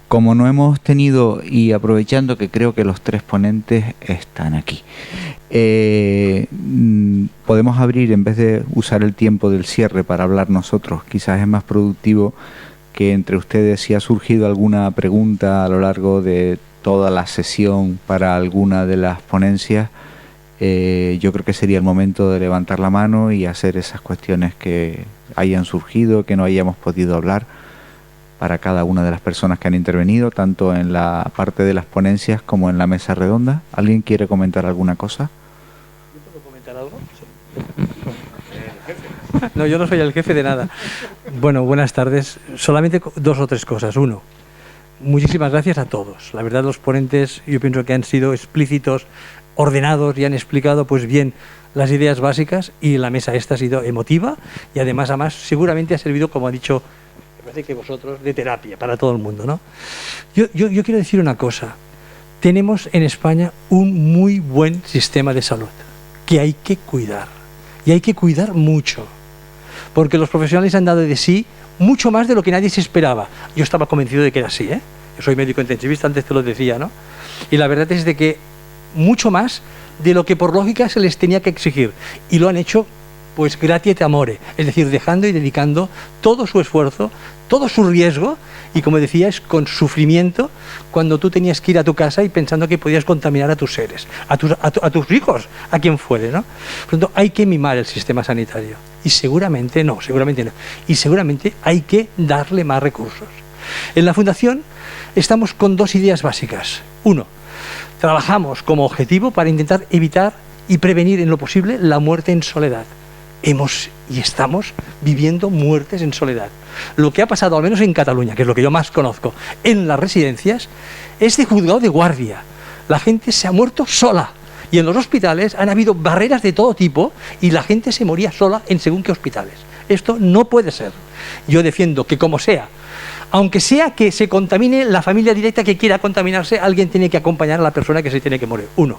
Como no hemos tenido, y aprovechando que creo que los tres ponentes están aquí, podemos abrir, en vez de usar el tiempo del cierre para hablar nosotros, quizás es más productivo que entre ustedes, si ha surgido alguna pregunta a lo largo de toda la sesión para alguna de las ponencias, yo creo que sería el momento de levantar la mano y hacer esas cuestiones que hayan surgido, que no hayamos podido hablar, para cada una de las personas que han intervenido, tanto en la parte de las ponencias como en la mesa redonda. ¿Alguien quiere comentar alguna cosa? ¿Yo puedo comentar algo? Sí. No, yo no soy el jefe de nada. Bueno, buenas tardes. Solamente dos o tres cosas. Uno, muchísimas gracias a todos. La verdad, los ponentes yo pienso que han sido explícitos, ordenados y han explicado pues bien las ideas básicas, y la mesa esta ha sido emotiva y además seguramente ha servido, como ha dicho, me parece que vosotros, de terapia para todo el mundo, ¿no? Yo quiero decir una cosa. Tenemos en España un muy buen sistema de salud que hay que cuidar, y hay que cuidar mucho, porque los profesionales han dado de sí mucho más de lo que nadie se esperaba. Yo estaba convencido de que era así, ¿eh? Yo soy médico intensivista, antes te lo decía, ¿no? Y la verdad es de que mucho más de lo que por lógica se les tenía que exigir, y lo han hecho pues gratia et amore, es decir, dejando y dedicando todo su esfuerzo, todo su riesgo, y como decías, con sufrimiento, cuando tú tenías que ir a tu casa y pensando que podías contaminar a tus seres, a tus hijos, a quien fuere, ¿no? Por lo tanto, hay que mimar el sistema sanitario, y seguramente no, y seguramente hay que darle más recursos. En la Fundación estamos con dos ideas básicas. Uno, trabajamos como objetivo para intentar evitar y prevenir en lo posible la muerte en soledad. Hemos y estamos viviendo muertes en soledad. Lo que ha pasado, al menos en Cataluña, que es lo que yo más conozco, en las residencias, es de juzgado de guardia. La gente se ha muerto sola. Y en los hospitales han habido barreras de todo tipo y la gente se moría sola en según qué hospitales. Esto no puede ser. Yo defiendo que como sea, aunque sea que se contamine la familia directa que quiera contaminarse, alguien tiene que acompañar a la persona que se tiene que morir. Uno.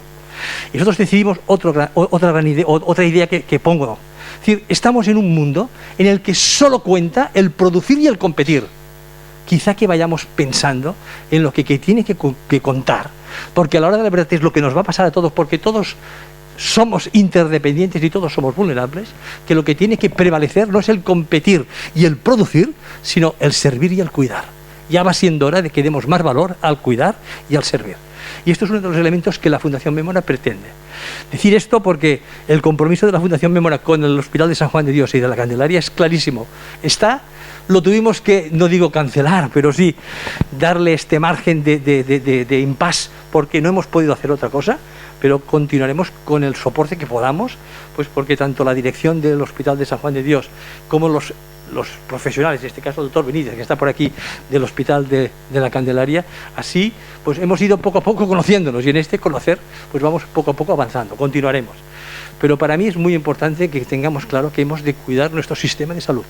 Y nosotros decidimos otra idea que pongo. Es decir, estamos en un mundo en el que solo cuenta el producir y el competir. Quizá que vayamos pensando en lo que tiene que contar, porque a la hora de la verdad es lo que nos va a pasar a todos, porque todos somos interdependientes y todos somos vulnerables, que lo que tiene que prevalecer no es el competir y el producir, sino el servir y el cuidar. Ya va siendo hora de que demos más valor al cuidar y al servir. Y esto es uno de los elementos que la Fundación Mémora pretende. Decir esto porque el compromiso de la Fundación Mémora con el Hospital de San Juan de Dios y de la Candelaria es clarísimo. Lo tuvimos que, no digo cancelar, pero sí darle este margen de impasse, porque no hemos podido hacer otra cosa, pero continuaremos con el soporte que podamos, pues porque tanto la dirección del Hospital de San Juan de Dios como los profesionales, en este caso el doctor Benítez, que está por aquí, del Hospital de la Candelaria, así pues hemos ido poco a poco conociéndonos, y en este conocer pues vamos poco a poco avanzando, continuaremos. Pero para mí es muy importante que tengamos claro que hemos de cuidar nuestro sistema de salud.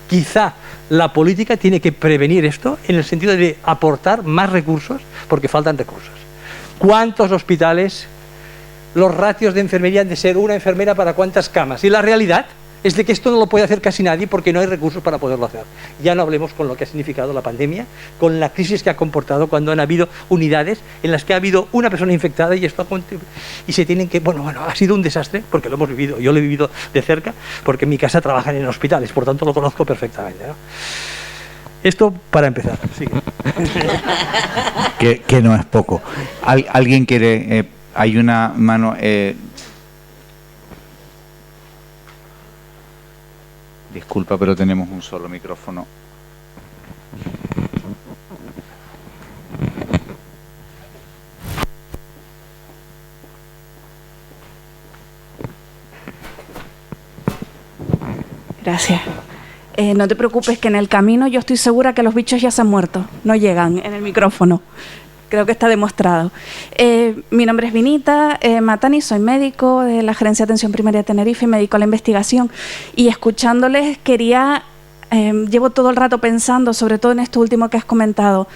Quizá la política tiene que prevenir esto en el sentido de aportar más recursos, porque faltan recursos. ¿Cuántos hospitales, los ratios de enfermería han de ser una enfermera para cuántas camas? Y la realidad es de que esto no lo puede hacer casi nadie porque no hay recursos para poderlo hacer. Ya no hablemos con lo que ha significado la pandemia, con la crisis que ha comportado cuando han habido unidades en las que ha habido una persona infectada y esto y se tienen que... Bueno, ha sido un desastre porque lo hemos vivido, yo lo he vivido de cerca porque en mi casa trabajan en hospitales, por tanto lo conozco perfectamente, ¿no? Esto para empezar. Sigue. que no es poco. ¿Alguien quiere...? Hay una mano... Disculpa, pero tenemos un solo micrófono. Gracias. No te preocupes, que en el camino yo estoy segura que los bichos ya se han muerto. No llegan en el micrófono. Creo que está demostrado. Mi nombre es Vinita Matani, soy médico de la Gerencia de Atención Primaria de Tenerife y me dedico a la investigación. Y escuchándoles llevo todo el rato pensando, sobre todo en esto último que has comentado.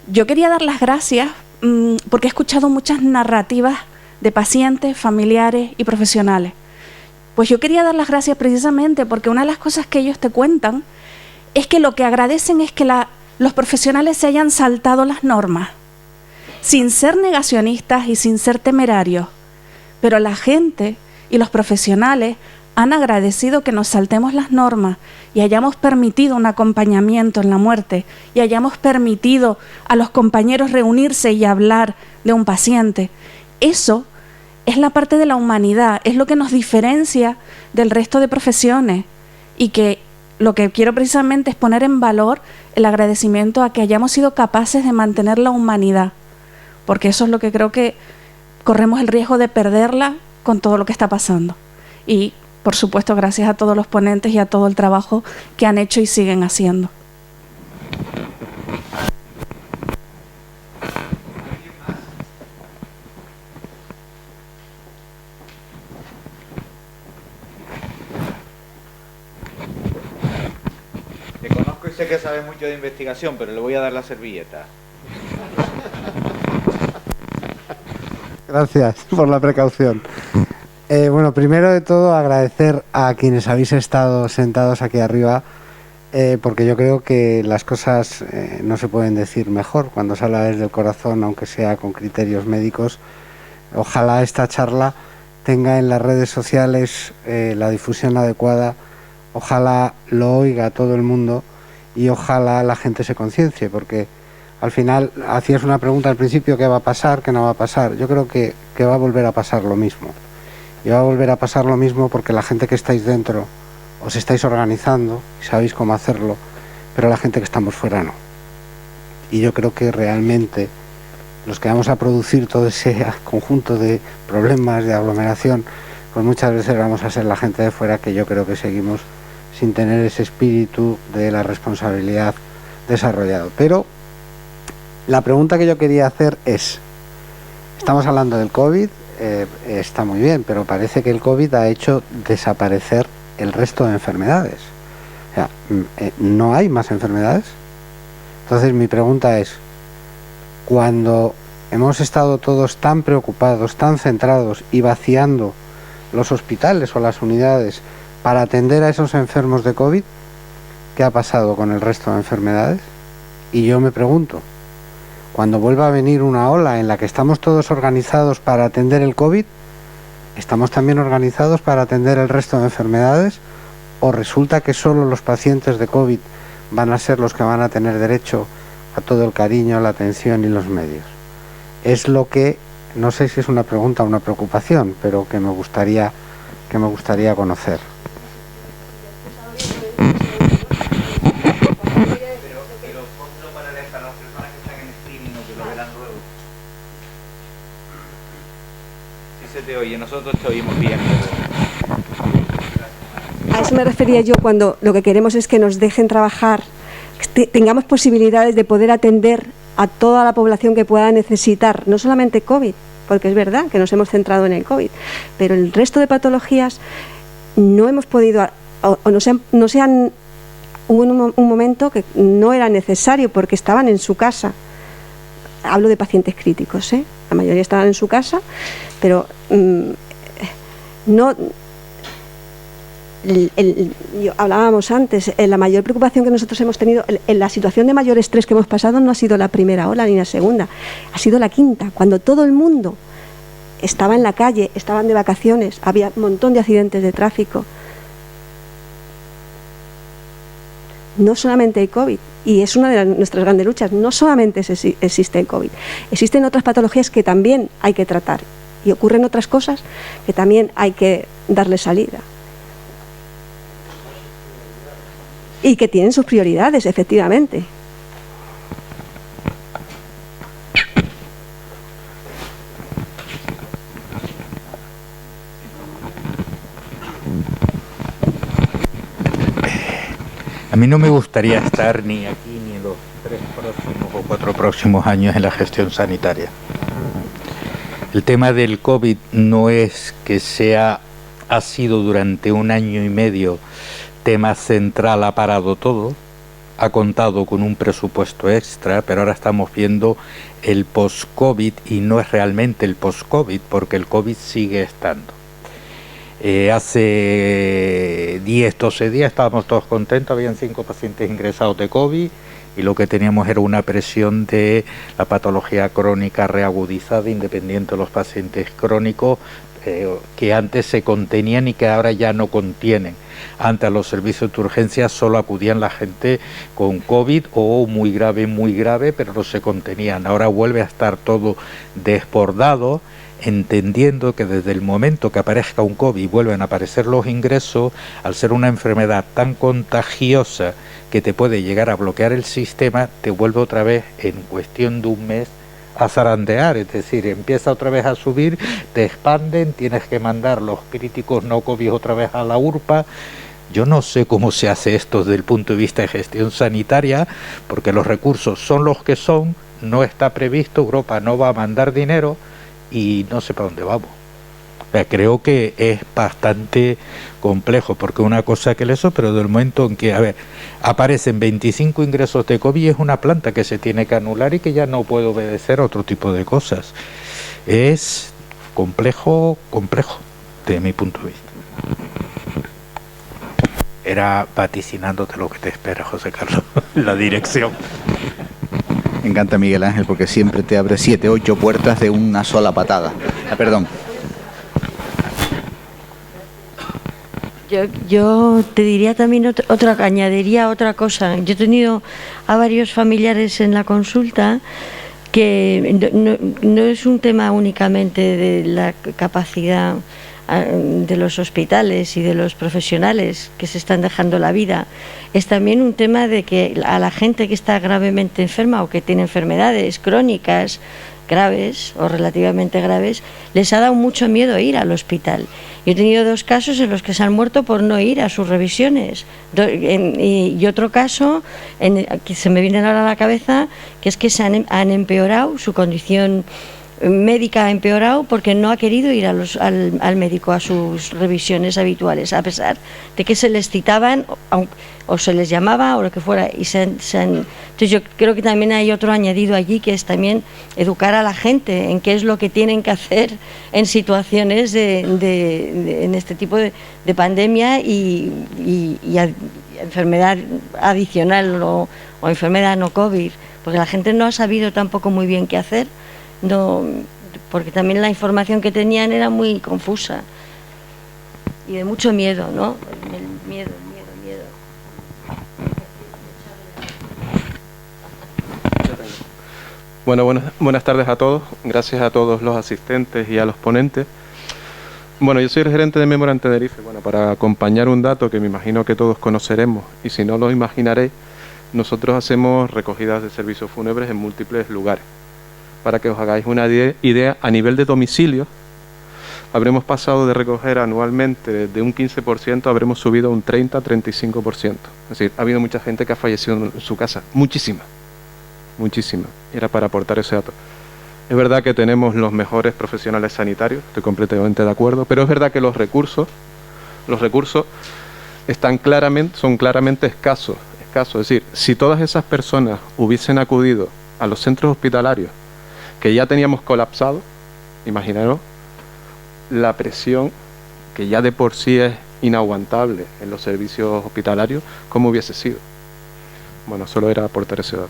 Yo quería dar las gracias porque he escuchado muchas narrativas de pacientes, familiares y profesionales. Pues yo quería dar las gracias precisamente porque una de las cosas que ellos te cuentan es que lo que agradecen es que la los profesionales se hayan saltado las normas, sin ser negacionistas y sin ser temerarios, pero la gente y los profesionales han agradecido que nos saltemos las normas y hayamos permitido un acompañamiento en la muerte y hayamos permitido a los compañeros reunirse y hablar de un paciente. Eso es la parte de la humanidad, es lo que nos diferencia del resto de profesiones, y que lo que quiero precisamente es poner en valor el agradecimiento a que hayamos sido capaces de mantener la humanidad, porque eso es lo que creo que corremos el riesgo de perderla con todo lo que está pasando. Y, por supuesto, gracias a todos los ponentes y a todo el trabajo que han hecho y siguen haciendo. Te conozco y sé que sabes mucho de investigación, pero le voy a dar la servilleta. Gracias por la precaución. Bueno, primero de todo agradecer a quienes habéis estado sentados aquí arriba, porque yo creo que las cosas no se pueden decir mejor cuando se habla desde el corazón, aunque sea con criterios médicos. Ojalá esta charla tenga en las redes sociales la difusión adecuada, ojalá lo oiga todo el mundo y ojalá la gente se conciencie, porque al final hacías una pregunta al principio: ¿qué va a pasar? ¿Qué no va a pasar? Yo creo que va a volver a pasar lo mismo. Y va a volver a pasar lo mismo porque la gente que estáis dentro os estáis organizando y sabéis cómo hacerlo, pero la gente que estamos fuera no. Y yo creo que realmente los que vamos a producir todo ese conjunto de problemas, de aglomeración, pues muchas veces vamos a ser la gente de fuera, que yo creo que seguimos sin tener ese espíritu de la responsabilidad desarrollado. Pero la pregunta que yo quería hacer es: estamos hablando del COVID, está muy bien, pero parece que el COVID ha hecho desaparecer el resto de enfermedades. O sea, ¿no hay más enfermedades? Entonces mi pregunta es: cuando hemos estado todos tan preocupados, tan centrados y vaciando los hospitales o las unidades para atender a esos enfermos de COVID, ¿qué ha pasado con el resto de enfermedades? Y yo me pregunto, cuando vuelva a venir una ola en la que estamos todos organizados para atender el COVID, ¿estamos también organizados para atender el resto de enfermedades? ¿O resulta que solo los pacientes de COVID van a ser los que van a tener derecho a todo el cariño, la atención y los medios? Es lo que, no sé si es una pregunta o una preocupación, pero que me gustaría conocer. Te oye, nosotros te oímos bien. A eso me refería yo, cuando lo que queremos es que nos dejen trabajar, que tengamos posibilidades de poder atender a toda la población que pueda necesitar, no solamente COVID, porque es verdad que nos hemos centrado en el COVID, pero el resto de patologías no hemos podido, hubo un momento que no era necesario porque estaban en su casa. Hablo de pacientes críticos, la mayoría estaban en su casa, pero no. Hablábamos antes, la mayor preocupación que nosotros hemos tenido, en la situación de mayor estrés que hemos pasado, no ha sido la primera ola ni la segunda, ha sido la quinta, cuando todo el mundo estaba en la calle, estaban de vacaciones, había un montón de accidentes de tráfico. No solamente hay COVID, y es una de nuestras grandes luchas, no solamente existe el COVID, existen otras patologías que también hay que tratar, y ocurren otras cosas que también hay que darle salida. Y que tienen sus prioridades, efectivamente. A mí no me gustaría estar ni aquí ni en los 3 próximos o 4 próximos años en la gestión sanitaria. El tema del COVID no es que ha sido durante 1 año y medio tema central, ha parado todo, ha contado con un presupuesto extra, pero ahora estamos viendo el post-COVID y no es realmente el post-COVID, porque el COVID sigue estando. Hace 10, 12 días estábamos todos contentos, habían 5 pacientes ingresados de COVID y lo que teníamos era una presión de la patología crónica reagudizada, independiente de los pacientes crónicos, que antes se contenían y que ahora ya no contienen. Antes a los servicios de urgencia solo acudían la gente con COVID o muy grave, pero no se contenían. Ahora vuelve a estar todo desbordado, entendiendo que desde el momento que aparezca un COVID y vuelven a aparecer los ingresos, al ser una enfermedad tan contagiosa que te puede llegar a bloquear el sistema, te vuelve otra vez en cuestión de un mes a zarandear, es decir, empieza otra vez a subir, te expanden, tienes que mandar los críticos no COVID otra vez a la URPA. Yo no sé cómo se hace esto desde el punto de vista de gestión sanitaria, porque los recursos son los que son, no está previsto, Europa no va a mandar dinero y no sé para dónde vamos. Creo que es bastante complejo, porque una cosa que eso, pero del momento en que, aparecen 25 ingresos de COVID, es una planta que se tiene que anular y que ya no puede obedecer a otro tipo de cosas. Es complejo, desde mi punto de vista. Era vaticinándote lo que te espera, José Carlos, la dirección. Me encanta Miguel Ángel porque siempre te abre 7, 8 puertas de una sola patada. Perdón. Yo te diría también añadiría otra cosa. Yo he tenido a varios familiares en la consulta que no es un tema únicamente de la capacidad de los hospitales y de los profesionales que se están dejando la vida, es también un tema de que a la gente que está gravemente enferma o que tiene enfermedades crónicas graves o relativamente graves, les ha dado mucho miedo ir al hospital. Yo he tenido 2 casos en los que se han muerto por no ir a sus revisiones. Y otro caso, que se me viene ahora a la cabeza, que es que han empeorado, su condición médica ha empeorado porque no ha querido ir al médico a sus revisiones habituales, a pesar de que se les citaban o se les llamaba o lo que fuera. Entonces yo creo que también hay otro añadido allí, que es también educar a la gente en qué es lo que tienen que hacer en situaciones en este tipo de pandemia y enfermedad adicional o enfermedad no COVID, porque la gente no ha sabido tampoco muy bien qué hacer. No, porque también la información que tenían era muy confusa y de mucho miedo, ¿no? El miedo. Bueno, buenas tardes a todos. Gracias a todos los asistentes y a los ponentes. Bueno, yo soy el gerente de Mémora en Tenerife. Bueno, para acompañar un dato que me imagino que todos conoceremos, y si no lo imaginaréis, nosotros hacemos recogidas de servicios fúnebres en múltiples lugares. Para que os hagáis una idea, a nivel de domicilio, habremos pasado de recoger anualmente de un 15%, habremos subido a un 30-35%. Es decir, ha habido mucha gente que ha fallecido en su casa, muchísima. Era para aportar ese dato. Es verdad que tenemos los mejores profesionales sanitarios, estoy completamente de acuerdo, pero es verdad que los recursos son claramente escasos. Es decir, si todas esas personas hubiesen acudido a los centros hospitalarios que ya teníamos colapsado, imaginaros la presión que ya de por sí es inaguantable en los servicios hospitalarios, ¿cómo hubiese sido? Bueno, solo era aportar ese dato.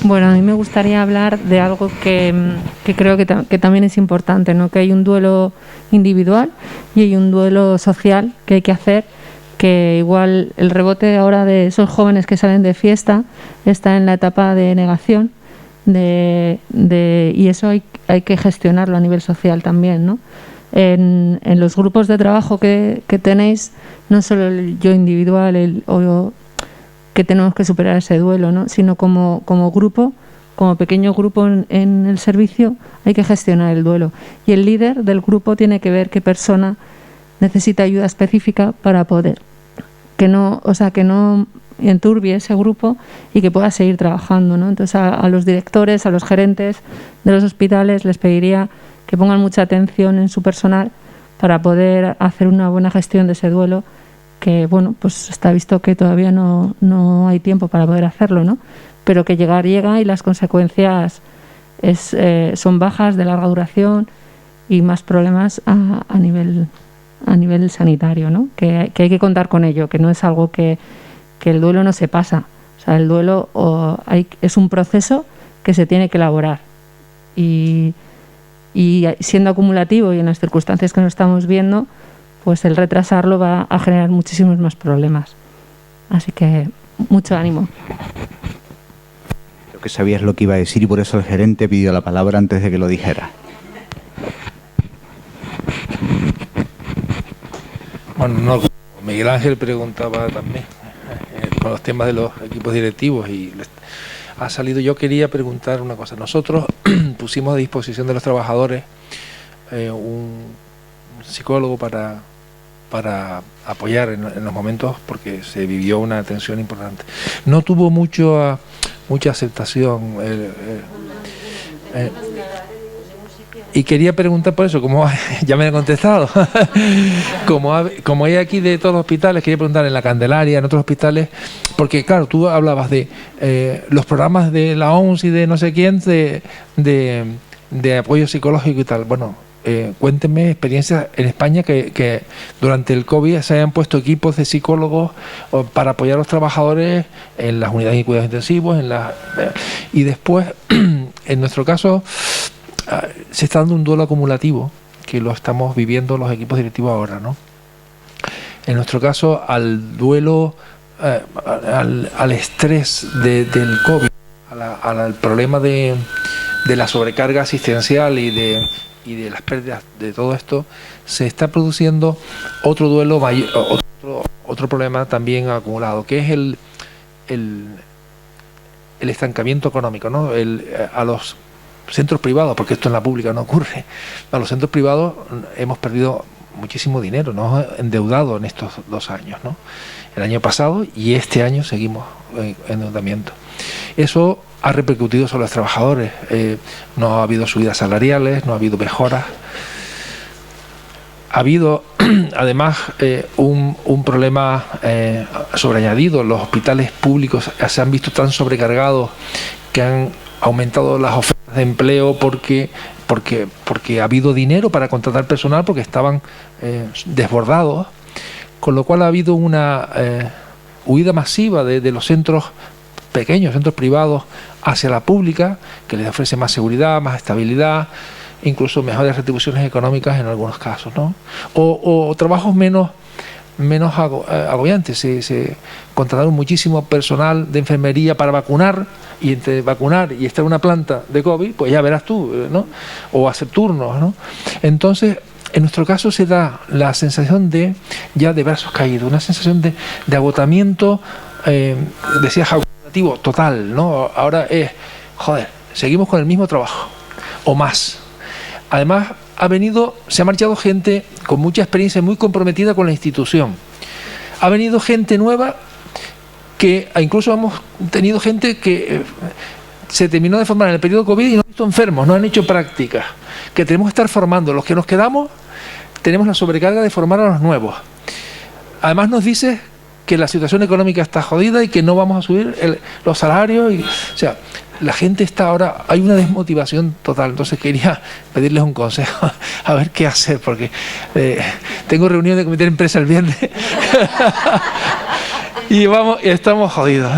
Bueno, a mí me gustaría hablar de algo que creo que también es importante, ¿no? Que hay un duelo individual y hay un duelo social que hay que hacer, que igual el rebote ahora de esos jóvenes que salen de fiesta está en la etapa de negación y eso hay que gestionarlo a nivel social también, ¿no? En los grupos de trabajo que tenéis, no solo el yo individual o que tenemos que superar ese duelo, ¿no? Sino como grupo, como pequeño grupo en el servicio, hay que gestionar el duelo. Y el líder del grupo tiene que ver qué persona necesita ayuda específica para poder que no enturbie ese grupo y que pueda seguir trabajando, ¿no? Entonces a los directores, a los gerentes de los hospitales les pediría que pongan mucha atención en su personal para poder hacer una buena gestión de ese duelo, que bueno, pues está visto que todavía no hay tiempo para poder hacerlo, ¿no? Pero que llega y las consecuencias son bajas de larga duración y más problemas a nivel a nivel sanitario, ¿no? Que hay que contar con ello, que no es algo que el duelo no se pasa. O sea, el duelo es un proceso que se tiene que elaborar. Y siendo acumulativo y en las circunstancias que nos estamos viendo, pues el retrasarlo va a generar muchísimos más problemas. Así que mucho ánimo. Creo que sabías lo que iba a decir y por eso el gerente pidió la palabra antes de que lo dijera. Bueno, no, Miguel Ángel preguntaba también con los temas de los equipos directivos y ha salido. Yo quería preguntar una cosa. Nosotros pusimos a disposición de los trabajadores un psicólogo para apoyar en los momentos, porque se vivió una tensión importante. No tuvo mucha aceptación. Y quería preguntar por eso, como ya me han contestado, como hay aquí de todos los hospitales, quería preguntar en la Candelaria, en otros hospitales, porque claro, tú hablabas de los programas de la OMS y de no sé quién, de apoyo psicológico y tal. Bueno, cuéntenme experiencias en España que durante el COVID se hayan puesto equipos de psicólogos para apoyar a los trabajadores en las unidades de cuidados intensivos, y después, en nuestro caso, se está dando un duelo acumulativo, que lo estamos viviendo los equipos directivos ahora, ¿no? En nuestro caso, al duelo, al estrés del COVID, al problema de la sobrecarga asistencial y de las pérdidas de todo esto, se está produciendo otro duelo mayor, otro problema también acumulado, que es el estancamiento económico, ¿no? A los centros privados, porque esto en la pública no ocurre, a los centros privados hemos perdido muchísimo dinero, nos hemos endeudado en estos 2 años, ¿no? El año pasado y este año seguimos en endeudamiento. Eso ha repercutido sobre los trabajadores. No ha habido subidas salariales, no ha habido mejoras. Ha habido además un problema sobreañadido. Los hospitales públicos se han visto tan sobrecargados que han aumentado las ofertas de empleo porque ha habido dinero para contratar personal, porque estaban desbordados, con lo cual ha habido una huida masiva de los centros pequeños, centros privados, hacia la pública, que les ofrece más seguridad, más estabilidad, incluso mejores retribuciones económicas en algunos casos, ¿no? O trabajos menos agobiantes. Se contrataron muchísimo personal de enfermería para vacunar, y entre vacunar y estar en una planta de COVID, pues ya verás tú, ¿no? O hacer turnos, ¿no? Entonces, en nuestro caso se da la sensación de brazos caídos, una sensación de agotamiento, decías, acumulativo total, ¿no? Ahora seguimos con el mismo trabajo, o más. Además, se ha marchado gente con mucha experiencia, muy comprometida con la institución. Ha venido gente nueva, que incluso hemos tenido gente que se terminó de formar en el periodo COVID y no han visto enfermos, no han hecho prácticas, que tenemos que estar formando. Los que nos quedamos tenemos la sobrecarga de formar a los nuevos. Además nos dice que la situación económica está jodida y que no vamos a subir los salarios. O sea, la gente está ahora, hay una desmotivación total. Entonces quería pedirles un consejo, a ver qué hacer, porque tengo reunión de comité de empresa el viernes y estamos jodidos.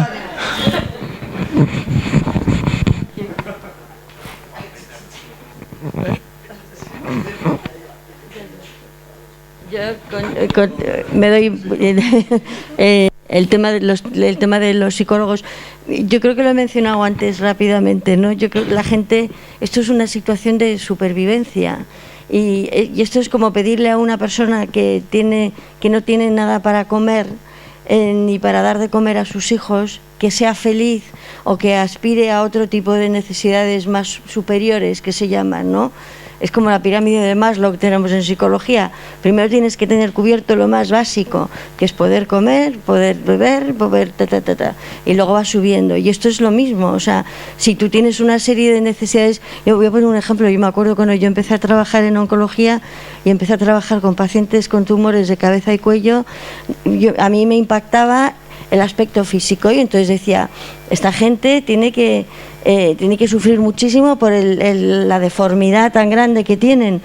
Yo me doy el tema de los psicólogos. Yo creo que lo he mencionado antes rápidamente, ¿no? Yo creo que la gente, esto es una situación de supervivencia, y esto es como pedirle a una persona que no tiene nada para comer, ni para dar de comer a sus hijos, que sea feliz o que aspire a otro tipo de necesidades más superiores, que se llaman, ¿no? Es como la pirámide de Maslow que tenemos en psicología. Primero tienes que tener cubierto lo más básico, que es poder comer, poder beber, y luego vas subiendo. Y esto es lo mismo. O sea, si tú tienes una serie de necesidades... Yo voy a poner un ejemplo. Yo me acuerdo cuando yo empecé a trabajar en oncología y empecé a trabajar con pacientes con tumores de cabeza y cuello, a mí me impactaba el aspecto físico, y entonces decía, esta gente tiene que sufrir muchísimo por la deformidad tan grande que tienen,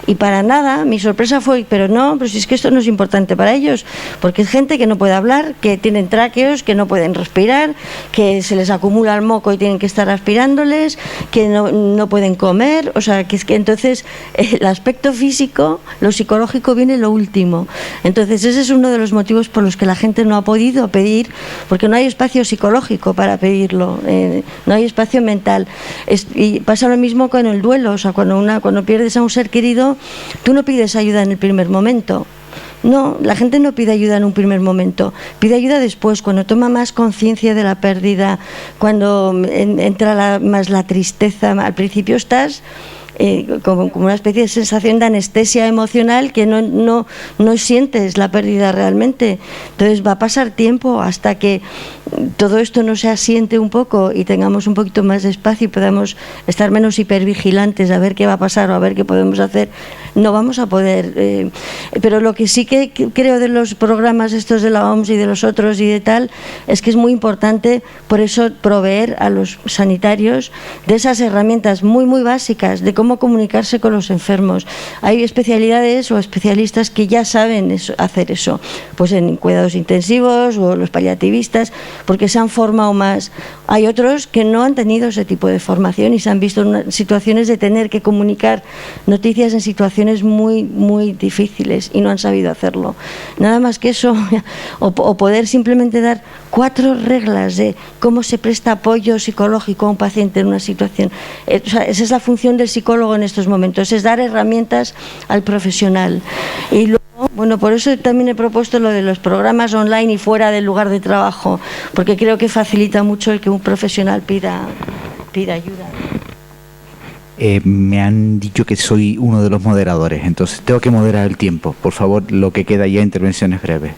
Y para nada, mi sorpresa fue, pero si es que esto no es importante para ellos, porque es gente que no puede hablar, que tienen tráqueos, que no pueden respirar, que se les acumula el moco y tienen que estar aspirándoles, que no pueden comer, o sea, que es que entonces el aspecto físico, lo psicológico viene lo último. Entonces ese es uno de los motivos por los que la gente no ha podido pedir, porque no hay espacio psicológico para pedirlo, no hay espacio mental. Y pasa lo mismo con el duelo, o sea, cuando pierdes a un ser querido, tú no pides ayuda en el primer momento. No, la gente no pide ayuda en un primer momento, pide ayuda después, cuando toma más conciencia de la pérdida, cuando entra más la tristeza. Al principio estás como una especie de sensación de anestesia emocional que no sientes la pérdida realmente. Entonces va a pasar tiempo hasta que todo esto no se asiente un poco y tengamos un poquito más de espacio y podamos estar menos hipervigilantes a ver qué va a pasar o a ver qué podemos hacer. No vamos a poder, pero lo que sí que creo de los programas estos de la OMS y de los otros y de tal, es que es muy importante, por eso, proveer a los sanitarios de esas herramientas muy básicas de cómo comunicarse con los enfermos. Hay especialidades o especialistas que ya saben hacer eso, pues en cuidados intensivos o los paliativistas, porque se han formado más. Hay otros que no han tenido ese tipo de formación y se han visto en situaciones de tener que comunicar noticias en situaciones muy difíciles y no han sabido hacerlo. Nada más que eso, o poder simplemente dar 4 reglas de cómo se presta apoyo psicológico a un paciente en una situación. O sea, esa es la función del psicólogo en estos momentos, es dar herramientas al profesional. Y luego, bueno, por eso también he propuesto lo de los programas online y fuera del lugar de trabajo, porque creo que facilita mucho el que un profesional pida ayuda. Me han dicho que soy uno de los moderadores, entonces tengo que moderar el tiempo. Por favor, lo que queda ya, intervenciones breves.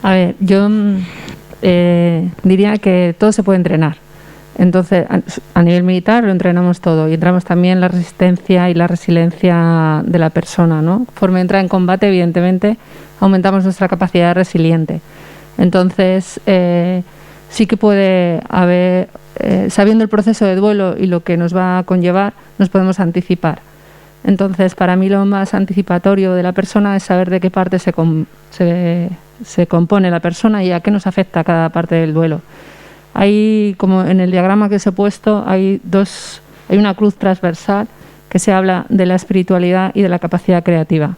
A ver, yo diría que todo se puede entrenar. Entonces, a nivel militar lo entrenamos todo y entramos también la resistencia y la resiliencia de la persona, ¿no? Conforme entra en combate, evidentemente, aumentamos nuestra capacidad resiliente. Entonces, sí que puede haber, sabiendo el proceso de duelo y lo que nos va a conllevar, nos podemos anticipar. Entonces, para mí lo más anticipatorio de la persona es saber de qué parte se compone la persona y a qué nos afecta cada parte del duelo. Hay, como en el diagrama que os he puesto, hay una cruz transversal que se habla de la espiritualidad y de la capacidad creativa.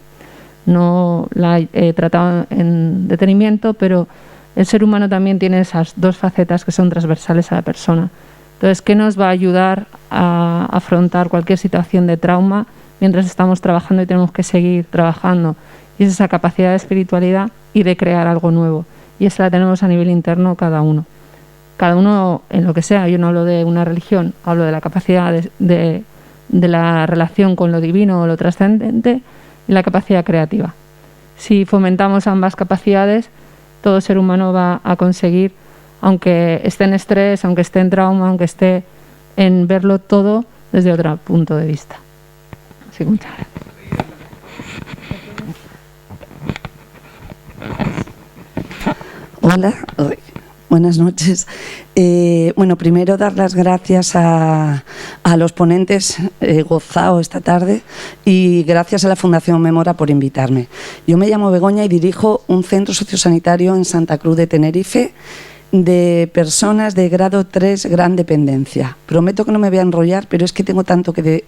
No la he tratado en detenimiento, pero el ser humano también tiene esas 2 facetas que son transversales a la persona. Entonces, ¿qué nos va a ayudar a afrontar cualquier situación de trauma mientras estamos trabajando y tenemos que seguir trabajando? Y es esa capacidad de espiritualidad y de crear algo nuevo. Y esa la tenemos a nivel interno cada uno. Cada uno en lo que sea. Yo no hablo de una religión, hablo de la capacidad de la relación con lo divino o lo trascendente y la capacidad creativa. Si fomentamos ambas capacidades, todo ser humano va a conseguir, aunque esté en estrés, aunque esté en trauma, aunque esté en verlo todo desde otro punto de vista. Así que muchas gracias. Hola, buenas noches. Bueno, primero dar las gracias a los ponentes, he gozado esta tarde, y gracias a la Fundación Mémora por invitarme. Yo me llamo Begoña y dirijo un centro sociosanitario en Santa Cruz de Tenerife de personas de grado 3 gran dependencia. Prometo que no me voy a enrollar, pero es que tengo tanto que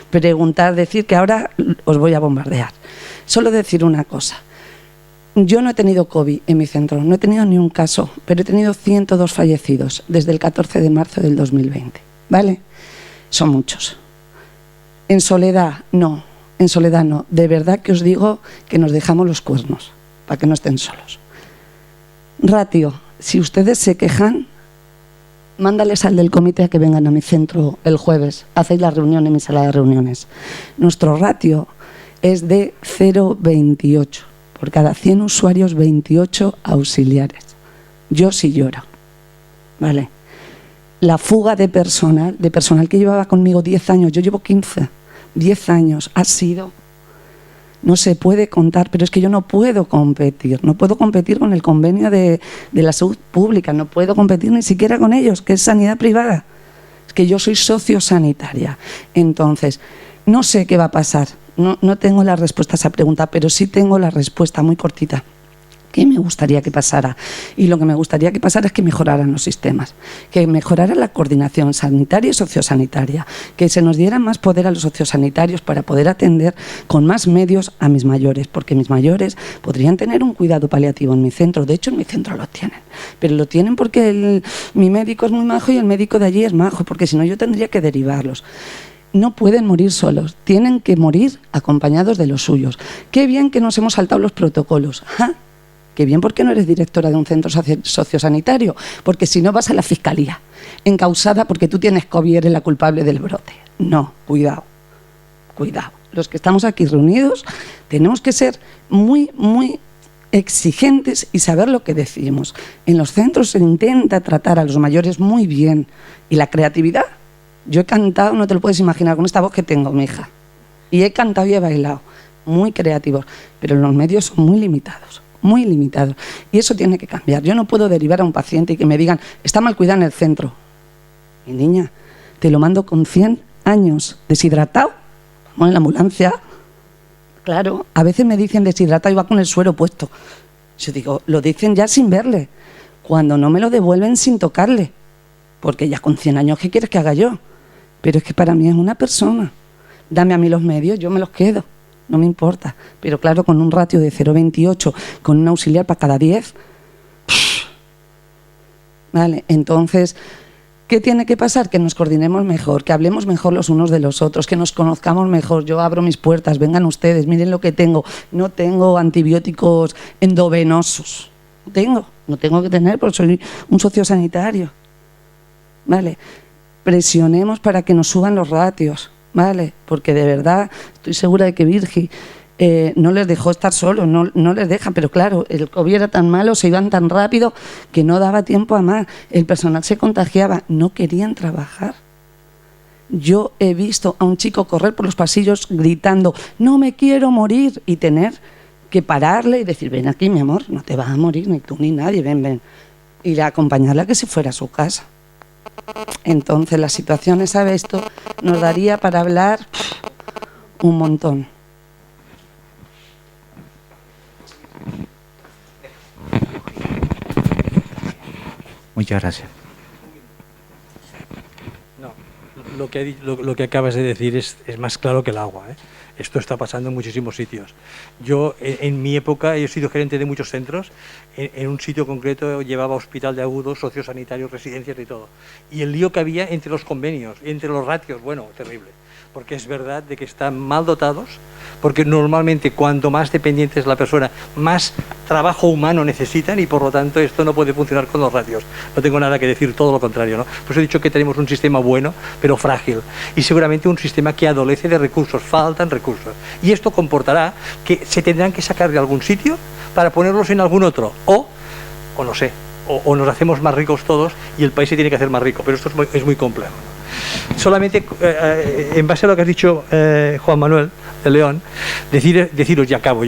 preguntar, decir, que ahora os voy a bombardear. Solo decir una cosa. Yo no he tenido COVID en mi centro, no he tenido ni un caso, pero he tenido 102 fallecidos desde el 14 de marzo del 2020, ¿vale? Son muchos. En soledad no, de verdad que os digo que nos dejamos los cuernos, para que no estén solos. Ratio, si ustedes se quejan, mándales al del comité a que vengan a mi centro el jueves, hacéis la reunión en mi sala de reuniones. Nuestro ratio es de 0,28. Por cada 100 usuarios, 28 auxiliares. Yo sí lloro, ¿vale? La fuga de personal que llevaba conmigo 10 años, yo llevo 15, 10 años, ha sido, no se puede contar, pero es que yo no puedo competir con el convenio de la salud pública, no puedo competir ni siquiera con ellos, que es sanidad privada. Es que yo soy sociosanitaria. Entonces, no sé qué va a pasar. No tengo la respuesta a esa pregunta, pero sí tengo la respuesta muy cortita. ¿Qué me gustaría que pasara? Y lo que me gustaría que pasara es que mejoraran los sistemas, que mejorara la coordinación sanitaria y sociosanitaria, que se nos diera más poder a los sociosanitarios para poder atender con más medios a mis mayores, porque mis mayores podrían tener un cuidado paliativo en mi centro. De hecho, en mi centro lo tienen, pero lo tienen porque mi médico es muy majo y el médico de allí es majo, porque si no yo tendría que derivarlos. No pueden morir solos, tienen que morir acompañados de los suyos. Qué bien que nos hemos saltado los protocolos. ¡Ja! Qué bien, ¿por qué no eres directora de un centro sociosanitario? Porque si no vas a la fiscalía, encausada porque tú tienes COVID y eres la culpable del brote. No, cuidado, cuidado. Los que estamos aquí reunidos tenemos que ser muy, muy exigentes y saber lo que decimos. En los centros se intenta tratar a los mayores muy bien. Y la creatividad, yo he cantado, no te lo puedes imaginar, con esta voz que tengo, mi hija. Y he cantado y he bailado, muy creativos, pero los medios son muy limitados. Muy limitado. Y eso tiene que cambiar. Yo no puedo derivar a un paciente y que me digan, está mal cuidado en el centro. Mi niña, te lo mando con 100 años, deshidratado, como en la ambulancia. Claro, a veces me dicen deshidratado y va con el suero puesto. Yo digo, lo dicen ya sin verle, cuando no me lo devuelven sin tocarle. Porque ya con 100 años, ¿qué quieres que haga yo? Pero es que para mí es una persona. Dame a mí los medios, yo me los quedo. No me importa, pero claro, con un ratio de 0,28, con un auxiliar para cada 10, vale, entonces, ¿qué tiene que pasar? Que nos coordinemos mejor, que hablemos mejor los unos de los otros, que nos conozcamos mejor. Yo abro mis puertas, vengan ustedes, miren lo que tengo. No tengo antibióticos endovenosos, no tengo que tener porque soy un sociosanitario, vale. Presionemos para que nos suban los ratios. Vale, porque de verdad estoy segura de que Virgi no les dejó estar solos, no les deja, pero claro, el COVID era tan malo, se iban tan rápido que no daba tiempo a más, el personal se contagiaba, no querían trabajar. Yo he visto a un chico correr por los pasillos gritando, no me quiero morir, y tener que pararle y decir, ven aquí mi amor, no te vas a morir, ni tú ni nadie, ven, y acompañarle a que se fuera a su casa. Entonces la situación, ¿sabe? Esto nos daría para hablar un montón. Muchas gracias. No, lo que acabas de decir es más claro que el agua, ¿eh? Esto está pasando en muchísimos sitios. Yo, en mi época, he sido gerente de muchos centros. En un sitio concreto llevaba hospital de agudos, sociosanitarios, residencias y todo. Y el lío que había entre los convenios, entre los ratios, bueno, terrible. Porque es verdad de que están mal dotados, porque normalmente cuanto más dependiente es la persona, más trabajo humano necesitan y por lo tanto esto no puede funcionar con los ratios. No tengo nada que decir, todo lo contrario, ¿no? Pues he dicho que tenemos un sistema bueno, pero frágil, y seguramente un sistema que adolece de recursos, faltan recursos. Y esto comportará que se tendrán que sacar de algún sitio para ponerlos en algún otro, o no sé, o nos hacemos más ricos todos y el país se tiene que hacer más rico, pero esto es muy complejo, ¿no? Solamente en base a lo que has dicho, Juan Manuel de León, deciros, yo ya acabo,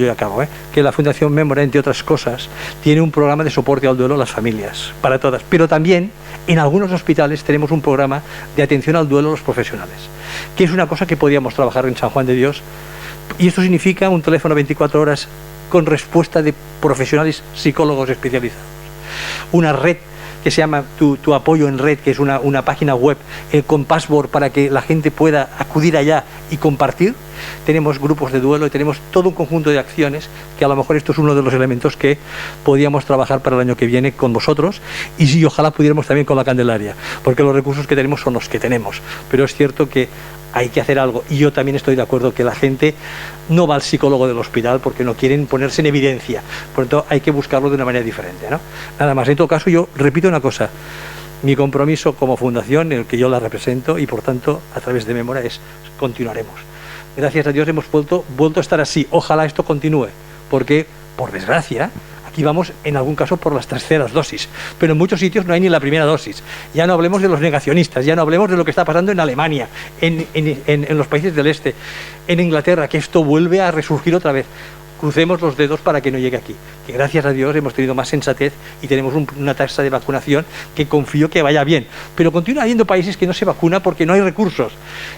que la Fundación Mémora, entre otras cosas, tiene un programa de soporte al duelo a las familias, para todas, pero también en algunos hospitales tenemos un programa de atención al duelo a los profesionales, que es una cosa que podíamos trabajar en San Juan de Dios, y esto significa un teléfono 24 horas con respuesta de profesionales psicólogos especializados, una red que se llama tu apoyo en red, que es una página web con password para que la gente pueda acudir allá y compartir. Tenemos grupos de duelo y tenemos todo un conjunto de acciones que a lo mejor esto es uno de los elementos que podíamos trabajar para el año que viene con vosotros y si ojalá pudiéramos también con la Candelaria, porque los recursos que tenemos son los que tenemos, pero es cierto que hay que hacer algo y yo también estoy de acuerdo que la gente no va al psicólogo del hospital porque no quieren ponerse en evidencia, por lo tanto hay que buscarlo de una manera diferente, ¿no? Nada más, en todo caso yo repito una cosa, mi compromiso como fundación, en el que yo la represento y por tanto a través de Mémora es continuaremos. Gracias a Dios hemos vuelto a estar así, ojalá esto continúe, porque por desgracia aquí vamos en algún caso por las terceras dosis, pero en muchos sitios no hay ni la primera dosis. Ya no hablemos de los negacionistas, ya no hablemos de lo que está pasando en Alemania, en los países del este, en Inglaterra, que esto vuelve a resurgir otra vez. crucemos los dedos para que no llegue aquí, que gracias a Dios hemos tenido más sensatez y tenemos una tasa de vacunación que confío que vaya bien, pero continúa habiendo países que no se vacunan porque no hay recursos,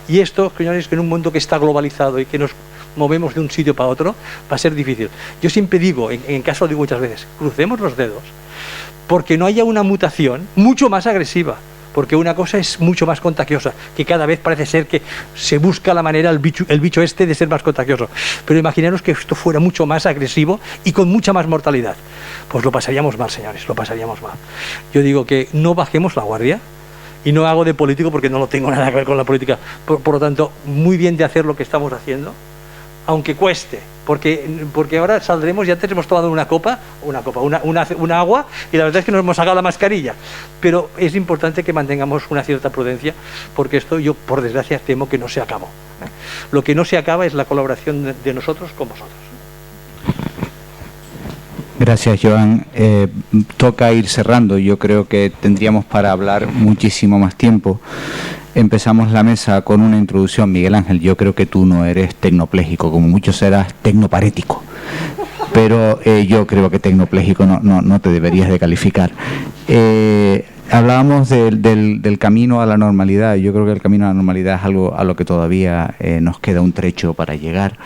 y esto, señores, que en un mundo que está globalizado y que nos movemos de un sitio para otro, va a ser difícil. Yo siempre digo, en caso digo muchas veces, crucemos los dedos porque no haya una mutación mucho más agresiva, porque una cosa es mucho más contagiosa, que cada vez parece ser que se busca la manera, el bicho este, de ser más contagioso. Pero imaginaros que esto fuera mucho más agresivo y con mucha más mortalidad. Pues lo pasaríamos mal, señores, lo pasaríamos mal. Yo digo que no bajemos la guardia, y no hago de político porque no lo tengo nada que ver con la política. Por lo tanto, muy bien de hacer lo que estamos haciendo, aunque cueste, porque ahora saldremos, ya tenemos tomado una agua, y la verdad es que nos hemos sacado la mascarilla, pero es importante que mantengamos una cierta prudencia, porque esto yo, por desgracia, temo que no se acabó. Lo que no se acaba es la colaboración de nosotros con vosotros. Gracias, Joan. Toca ir cerrando. Yo creo que tendríamos para hablar muchísimo más tiempo. Empezamos la mesa con una introducción. Miguel Ángel, yo creo que tú no eres tecnopléjico, como muchos serás tecnoparético, pero yo creo que tecnopléjico no te deberías de calificar. Hablábamos del camino a la normalidad. Yo creo que el camino a la normalidad es algo a lo que todavía nos queda un trecho para llegar.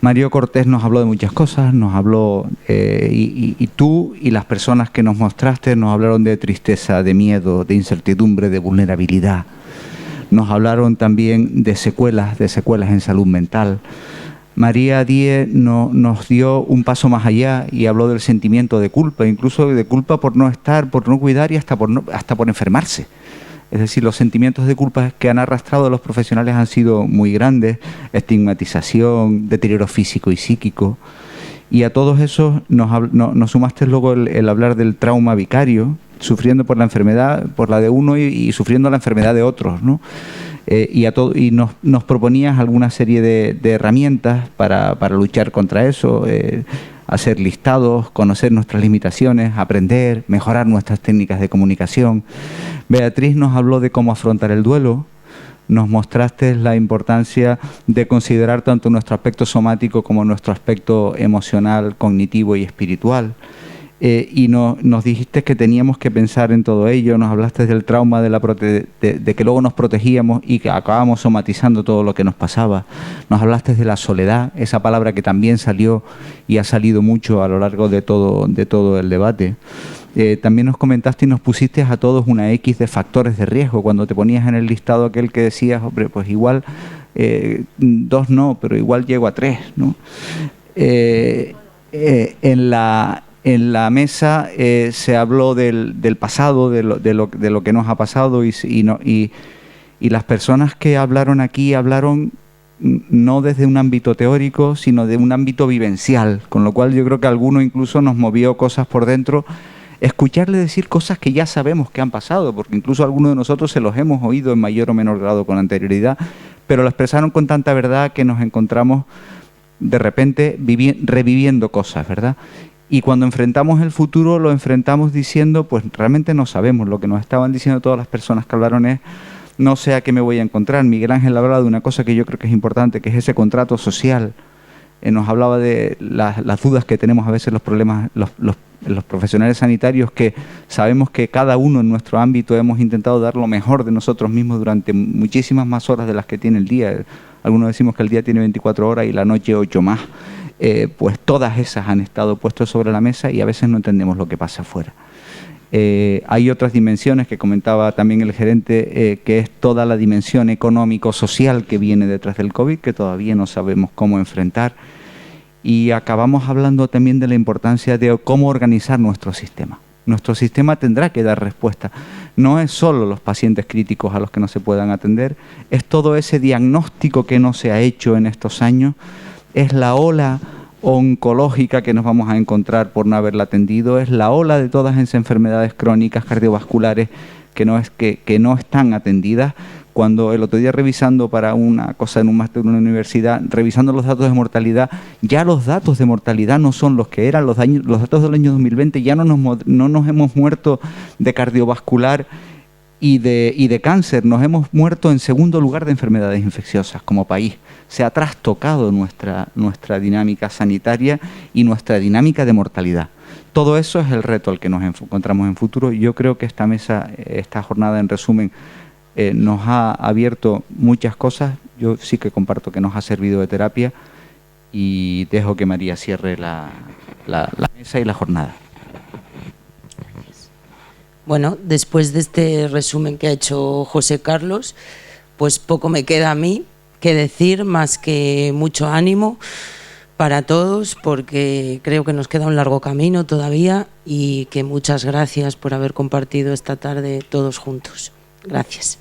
Mario Cortés nos habló de muchas cosas, nos habló, y tú y las personas que nos mostraste nos hablaron de tristeza, de miedo, de incertidumbre, de vulnerabilidad. Nos hablaron también de secuelas en salud mental. María Díez nos dio un paso más allá y habló del sentimiento de culpa, incluso de culpa por no estar, por no cuidar y hasta por enfermarse. Es decir, los sentimientos de culpa que han arrastrado a los profesionales han sido muy grandes: estigmatización, deterioro físico y psíquico. Y a todos esos nos sumaste luego el hablar del trauma vicario, sufriendo por la enfermedad, por la de uno y sufriendo la enfermedad de otros, ¿no? Y nos proponías alguna serie de herramientas para luchar contra eso, hacer listados, conocer nuestras limitaciones, aprender, mejorar nuestras técnicas de comunicación. Beatriz nos habló de cómo afrontar el duelo. Nos mostraste la importancia de considerar tanto nuestro aspecto somático como nuestro aspecto emocional, cognitivo y espiritual. Y nos dijiste que teníamos que pensar en todo ello. Nos hablaste del trauma, de que luego nos protegíamos y que acabábamos somatizando todo lo que nos pasaba. Nos hablaste de la soledad, esa palabra que también salió y ha salido mucho a lo largo de todo el debate. También nos comentaste y nos pusiste a todos una X de factores de riesgo. Cuando te ponías en el listado aquel que decías, hombre, pues igual 2 no, pero igual llego a 3, ¿no? En la mesa se habló del pasado, de lo que nos ha pasado, y las personas que hablaron aquí hablaron no desde un ámbito teórico, sino de un ámbito vivencial, con lo cual yo creo que a alguno incluso nos movió cosas por dentro escucharle decir cosas que ya sabemos que han pasado, porque incluso a algunos de nosotros se los hemos oído en mayor o menor grado con anterioridad, pero lo expresaron con tanta verdad que nos encontramos de repente reviviendo cosas, ¿verdad? Y cuando enfrentamos el futuro, lo enfrentamos diciendo, pues realmente no sabemos. Lo que nos estaban diciendo todas las personas que hablaron es, no sé a qué me voy a encontrar. Miguel Ángel hablaba de una cosa que yo creo que es importante, que es ese contrato social. Nos hablaba de las dudas que tenemos a veces los problemas, los profesionales sanitarios, que sabemos que cada uno en nuestro ámbito hemos intentado dar lo mejor de nosotros mismos durante muchísimas más horas de las que tiene el día. Algunos decimos que el día tiene 24 horas y la noche 8 más. Pues todas esas han estado puestas sobre la mesa y a veces no entendemos lo que pasa afuera. Hay otras dimensiones que comentaba también el gerente, que es toda la dimensión económico-social que viene detrás del COVID, que todavía no sabemos cómo enfrentar. Y acabamos hablando también de la importancia de cómo organizar nuestro sistema. Nuestro sistema tendrá que dar respuesta. No es solo los pacientes críticos a los que no se puedan atender, es todo ese diagnóstico que no se ha hecho en estos años, es la ola oncológica que nos vamos a encontrar por no haberla atendido, es la ola de todas esas enfermedades crónicas cardiovasculares que no están atendidas. Cuando el otro día, revisando para una cosa en un máster de una universidad, revisando los datos de mortalidad, ya los datos de mortalidad no son los que eran. Los datos del año 2020 ya no nos hemos muerto de cardiovascular y de cáncer. Nos hemos muerto en segundo lugar de enfermedades infecciosas como país. Se ha trastocado nuestra dinámica sanitaria y nuestra dinámica de mortalidad. Todo eso es el reto al que nos encontramos en futuro. Yo creo que esta jornada, en resumen, nos ha abierto muchas cosas. Yo sí que comparto que nos ha servido de terapia y dejo que María cierre la mesa y la jornada. Bueno, después de este resumen que ha hecho José Carlos, pues poco me queda a mí que decir, más que mucho ánimo para todos, porque creo que nos queda un largo camino todavía y que muchas gracias por haber compartido esta tarde todos juntos. Gracias.